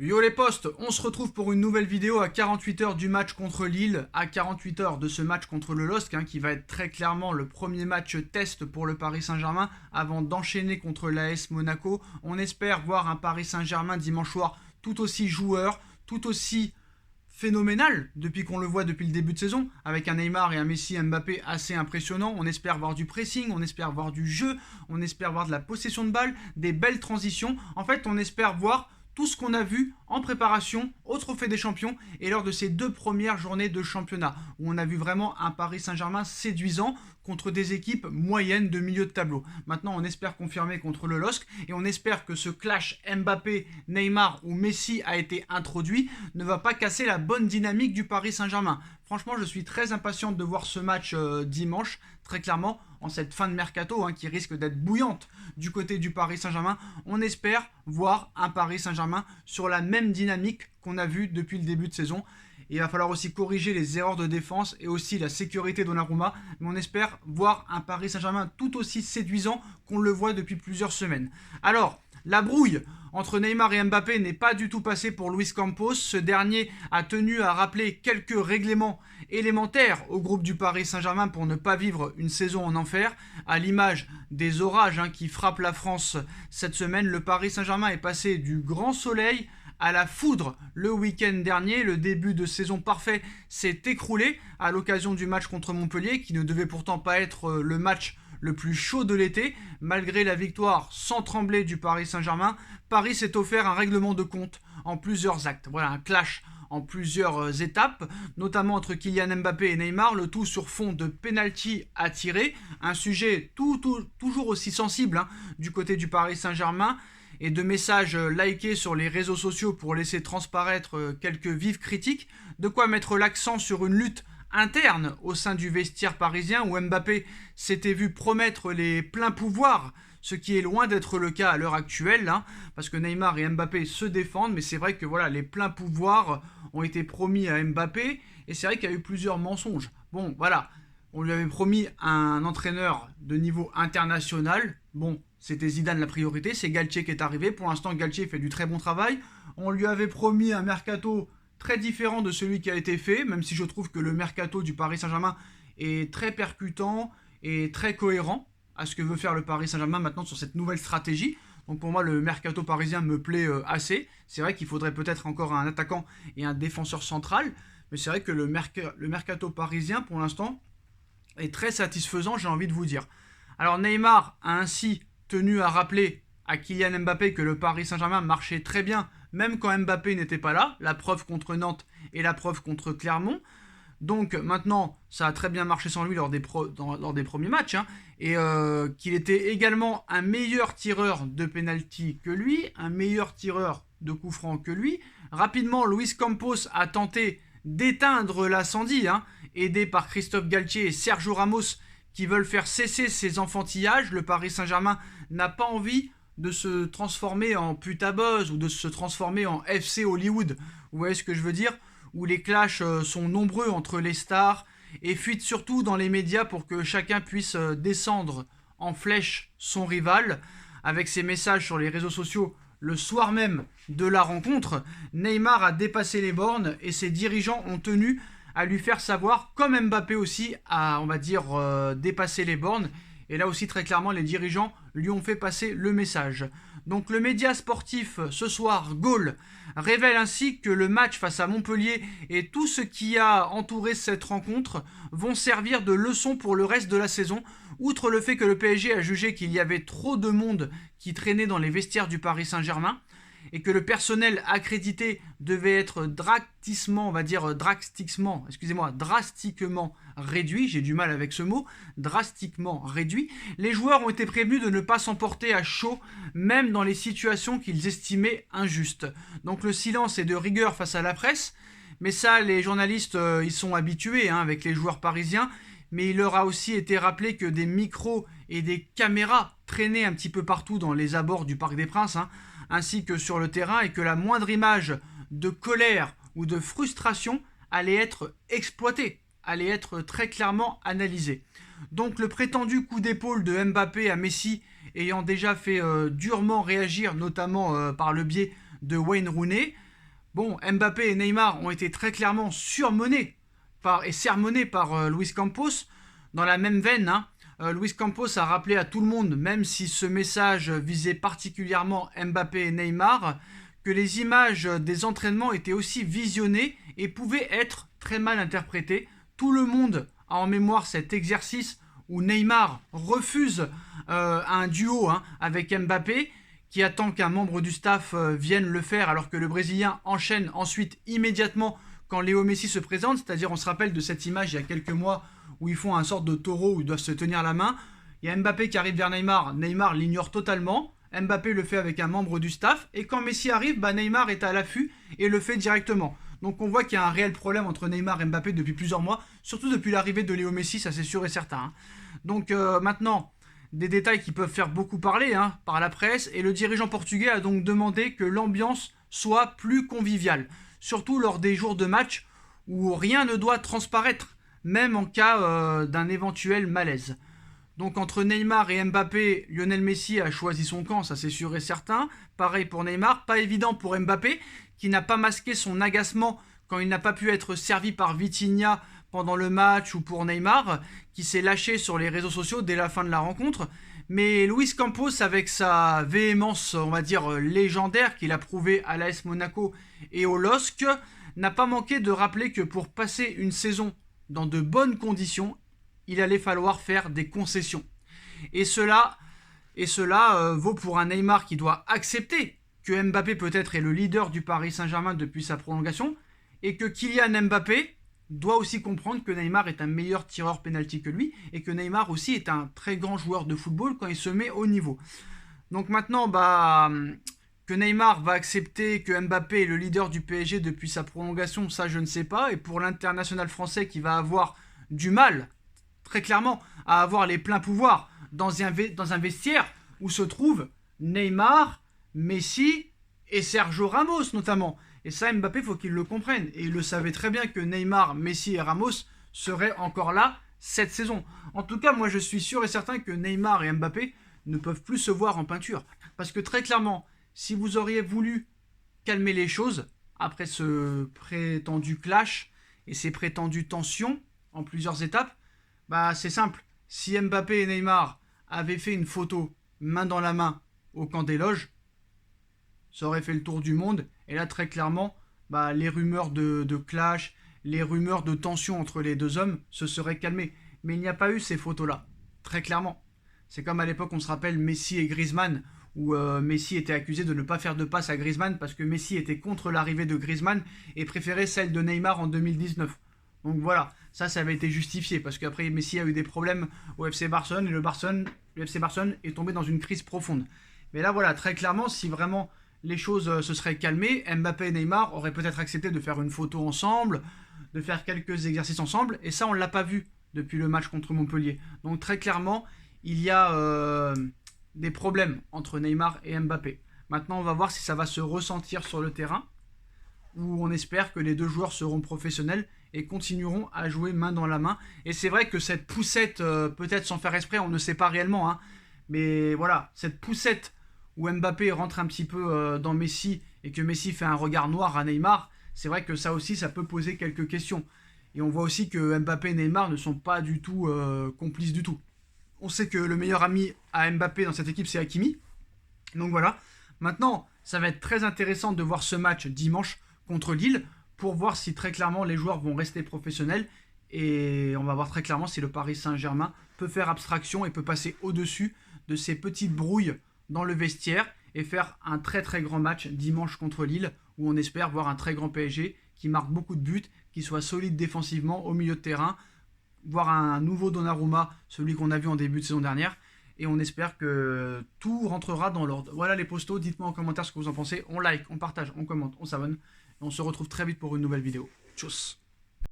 Yo les postes, on se retrouve pour une nouvelle vidéo à 48 heures du match contre Lille, à 48 heures de ce match contre le LOSC, qui va être très clairement le premier match test pour le Paris Saint-Germain avant d'enchaîner contre l'AS Monaco. On espère voir un Paris Saint-Germain dimanche soir tout aussi joueur, tout aussi phénoménal depuis qu'on le voit depuis le début de saison, avec un Neymar et un Messi Mbappé assez impressionnants. On espère voir du pressing, on espère voir du jeu, on espère voir de la possession de balle, des belles transitions. En fait, on espère voir tout ce qu'on a vu en préparation au Trophée des Champions et lors de ces 2 premières journées de championnat, où on a vu vraiment un Paris Saint-Germain séduisant contre des équipes moyennes de milieu de tableau. Maintenant, on espère confirmer contre le LOSC et on espère que ce clash Mbappé, Neymar ou Messi a été introduit ne va pas casser la bonne dynamique du Paris Saint-Germain. Franchement, je suis très impatient de voir ce match dimanche, très clairement, en cette fin de mercato qui risque d'être bouillante du côté du Paris Saint-Germain. On espère voir un Paris Saint-Germain sur la même dynamique qu'on a vu depuis le début de saison. Et il va falloir aussi corriger les erreurs de défense et aussi la sécurité d'Donnarumma. Mais on espère voir un Paris Saint-Germain tout aussi séduisant qu'on le voit depuis plusieurs semaines. Alors, la brouille entre Neymar et Mbappé n'est pas du tout passée pour Luis Campos. Ce dernier a tenu à rappeler quelques règlements élémentaires au groupe du Paris Saint-Germain pour ne pas vivre une saison en enfer. À l'image des orages qui frappent la France cette semaine, le Paris Saint-Germain est passé du grand soleil à la foudre le week-end dernier. Le début de saison parfait s'est écroulé à l'occasion du match contre Montpellier, qui ne devait pourtant pas être le match le plus chaud de l'été. Malgré la victoire sans trembler du Paris Saint-Germain, Paris s'est offert un règlement de compte en plusieurs actes. Voilà, un clash en plusieurs étapes, notamment entre Kylian Mbappé et Neymar, le tout sur fond de penalty à tirer, un sujet toujours aussi sensible du côté du Paris Saint-Germain, et de messages likés sur les réseaux sociaux pour laisser transparaître quelques vives critiques, de quoi mettre l'accent sur une lutte interne au sein du vestiaire parisien où Mbappé s'était vu promettre les pleins pouvoirs, ce qui est loin d'être le cas à l'heure actuelle, parce que Neymar et Mbappé se défendent, mais c'est vrai que voilà, les pleins pouvoirs ont été promis à Mbappé, et c'est vrai qu'il y a eu plusieurs mensonges. Bon, voilà, on lui avait promis un entraîneur de niveau international. Bon, c'était Zidane la priorité, c'est Galtier qui est arrivé. Pour l'instant, Galtier fait du très bon travail. On lui avait promis un mercato très différent de celui qui a été fait, même si je trouve que le mercato du Paris Saint-Germain est très percutant et très cohérent à ce que veut faire le Paris Saint-Germain maintenant sur cette nouvelle stratégie. Donc pour moi, le mercato parisien me plaît assez. C'est vrai qu'il faudrait peut-être encore un attaquant et un défenseur central, mais c'est vrai que le mercato parisien, pour l'instant, est très satisfaisant, j'ai envie de vous dire. Alors Neymar a ainsi tenu à rappeler à Kylian Mbappé que le Paris Saint-Germain marchait très bien, même quand Mbappé n'était pas là, la preuve contre Nantes et la preuve contre Clermont. Donc maintenant, ça a très bien marché sans lui lors des premiers matchs, et qu'il était également un meilleur tireur de penalty que lui, un meilleur tireur de coups francs que lui. Rapidement, Luis Campos a tenté d'éteindre l'incendie, aidé par Christophe Galtier et Sergio Ramos qui veulent faire cesser ces enfantillages. Le Paris Saint-Germain n'a pas envie de se transformer en putabuzz ou de se transformer en FC Hollywood. Vous voyez ce que je veux dire ? Où les clashs sont nombreux entre les stars et fuitent surtout dans les médias pour que chacun puisse descendre en flèche son rival. Avec ses messages sur les réseaux sociaux le soir même de la rencontre, Neymar a dépassé les bornes et ses dirigeants ont tenu à lui faire savoir, comme Mbappé aussi a, on va dire, dépassé les bornes. Et là aussi, très clairement, les dirigeants lui ont fait passer le message. Donc le média sportif ce soir, Goal, révèle ainsi que le match face à Montpellier et tout ce qui a entouré cette rencontre vont servir de leçon pour le reste de la saison. Outre le fait que le PSG a jugé qu'il y avait trop de monde qui traînait dans les vestiaires du Paris Saint-Germain, et que le personnel accrédité devait être drastiquement réduit, j'ai du mal avec ce mot, drastiquement réduit, les joueurs ont été prévenus de ne pas s'emporter à chaud, même dans les situations qu'ils estimaient injustes. Donc le silence est de rigueur face à la presse, mais ça, les journalistes, ils sont habitués avec les joueurs parisiens, mais il leur a aussi été rappelé que des micros et des caméras traînaient un petit peu partout dans les abords du Parc des Princes, ainsi que sur le terrain, et que la moindre image de colère ou de frustration allait être exploitée, allait être très clairement analysée. Donc le prétendu coup d'épaule de Mbappé à Messi ayant déjà fait durement réagir, notamment par le biais de Wayne Rooney, Bon, Mbappé et Neymar ont été très clairement sermonnés par Luis Campos dans la même veine. Hein. Luis Campos a rappelé à tout le monde, même si ce message visait particulièrement Mbappé et Neymar, que les images des entraînements étaient aussi visionnées et pouvaient être très mal interprétées. Tout le monde a en mémoire cet exercice où Neymar refuse un duo avec Mbappé, qui attend qu'un membre du staff vienne le faire, alors que le Brésilien enchaîne ensuite immédiatement quand Léo Messi se présente. C'est-à-dire, on se rappelle de cette image il y a quelques mois où ils font un sorte de taureau où ils doivent se tenir la main. Il y a Mbappé qui arrive vers Neymar, Neymar l'ignore totalement. Mbappé le fait avec un membre du staff, et quand Messi arrive, Neymar est à l'affût et le fait directement. Donc on voit qu'il y a un réel problème entre Neymar et Mbappé depuis plusieurs mois, surtout depuis l'arrivée de Léo Messi, ça c'est sûr et certain. Hein. Donc maintenant, des détails qui peuvent faire beaucoup parler par la presse, et le dirigeant portugais a donc demandé que l'ambiance soit plus conviviale, surtout lors des jours de match où rien ne doit transparaître, même en cas d'un éventuel malaise. Donc entre Neymar et Mbappé, Lionel Messi a choisi son camp, ça c'est sûr et certain. Pareil pour Neymar, pas évident pour Mbappé, qui n'a pas masqué son agacement quand il n'a pas pu être servi par Vitinha pendant le match, ou pour Neymar, qui s'est lâché sur les réseaux sociaux dès la fin de la rencontre. Mais Luis Campos, avec sa véhémence, on va dire, légendaire, qu'il a prouvé à l'AS Monaco et au LOSC, n'a pas manqué de rappeler que pour passer une saison dans de bonnes conditions, il allait falloir faire des concessions. Et cela vaut pour un Neymar qui doit accepter que Mbappé peut-être est le leader du Paris Saint-Germain depuis sa prolongation, et que Kylian Mbappé doit aussi comprendre que Neymar est un meilleur tireur penalty que lui, et que Neymar aussi est un très grand joueur de football quand il se met au niveau. Donc maintenant, que Neymar va accepter que Mbappé est le leader du PSG depuis sa prolongation, ça je ne sais pas. Et pour l'international français qui va avoir du mal, très clairement, à avoir les pleins pouvoirs dans un vestiaire où se trouvent Neymar, Messi et Sergio Ramos notamment. Et ça, Mbappé, il faut qu'il le comprenne. Et il le savait très bien que Neymar, Messi et Ramos seraient encore là cette saison. En tout cas, moi je suis sûr et certain que Neymar et Mbappé ne peuvent plus se voir en peinture. Parce que très clairement, si vous auriez voulu calmer les choses après ce prétendu clash et ces prétendues tensions en plusieurs étapes, c'est simple. Si Mbappé et Neymar avaient fait une photo main dans la main au camp des loges, ça aurait fait le tour du monde. Et là, très clairement, les rumeurs de clash, les rumeurs de tension entre les deux hommes se seraient calmées. Mais il n'y a pas eu ces photos-là, très clairement. C'est comme à l'époque, on se rappelle Messi et Griezmann, où Messi était accusé de ne pas faire de passe à Griezmann parce que Messi était contre l'arrivée de Griezmann et préférait celle de Neymar en 2019. Donc voilà, ça avait été justifié parce qu'après Messi a eu des problèmes au FC Barcelone et le FC Barcelone est tombé dans une crise profonde. Mais là voilà, très clairement, si vraiment les choses se seraient calmées, Mbappé et Neymar auraient peut-être accepté de faire une photo ensemble, de faire quelques exercices ensemble, et ça on ne l'a pas vu depuis le match contre Montpellier. Donc très clairement, il y a des problèmes entre Neymar et Mbappé. Maintenant on va voir si ça va se ressentir sur le terrain, où on espère que les deux joueurs seront professionnels et continueront à jouer main dans la main. Et c'est vrai que cette poussette, peut-être sans faire exprès, on ne sait pas réellement, mais voilà, cette poussette où Mbappé rentre un petit peu dans Messi et que Messi fait un regard noir à Neymar, c'est vrai que ça aussi, ça peut poser quelques questions. Et on voit aussi que Mbappé et Neymar ne sont pas du tout complices du tout. On sait que le meilleur ami à Mbappé dans cette équipe, c'est Hakimi. Donc voilà. Maintenant, ça va être très intéressant de voir ce match dimanche contre Lille pour voir si très clairement les joueurs vont rester professionnels. Et on va voir très clairement si le Paris Saint-Germain peut faire abstraction et peut passer au-dessus de ces petites brouilles dans le vestiaire et faire un très très grand match dimanche contre Lille, où on espère voir un très grand PSG qui marque beaucoup de buts, qui soit solide défensivement au milieu de terrain, voir un nouveau Donnarumma, celui qu'on a vu en début de saison dernière, et on espère que tout rentrera dans l'ordre. Voilà les postos, dites-moi en commentaire ce que vous en pensez, on like, on partage, on commente, on s'abonne, et on se retrouve très vite pour une nouvelle vidéo. Tchuss.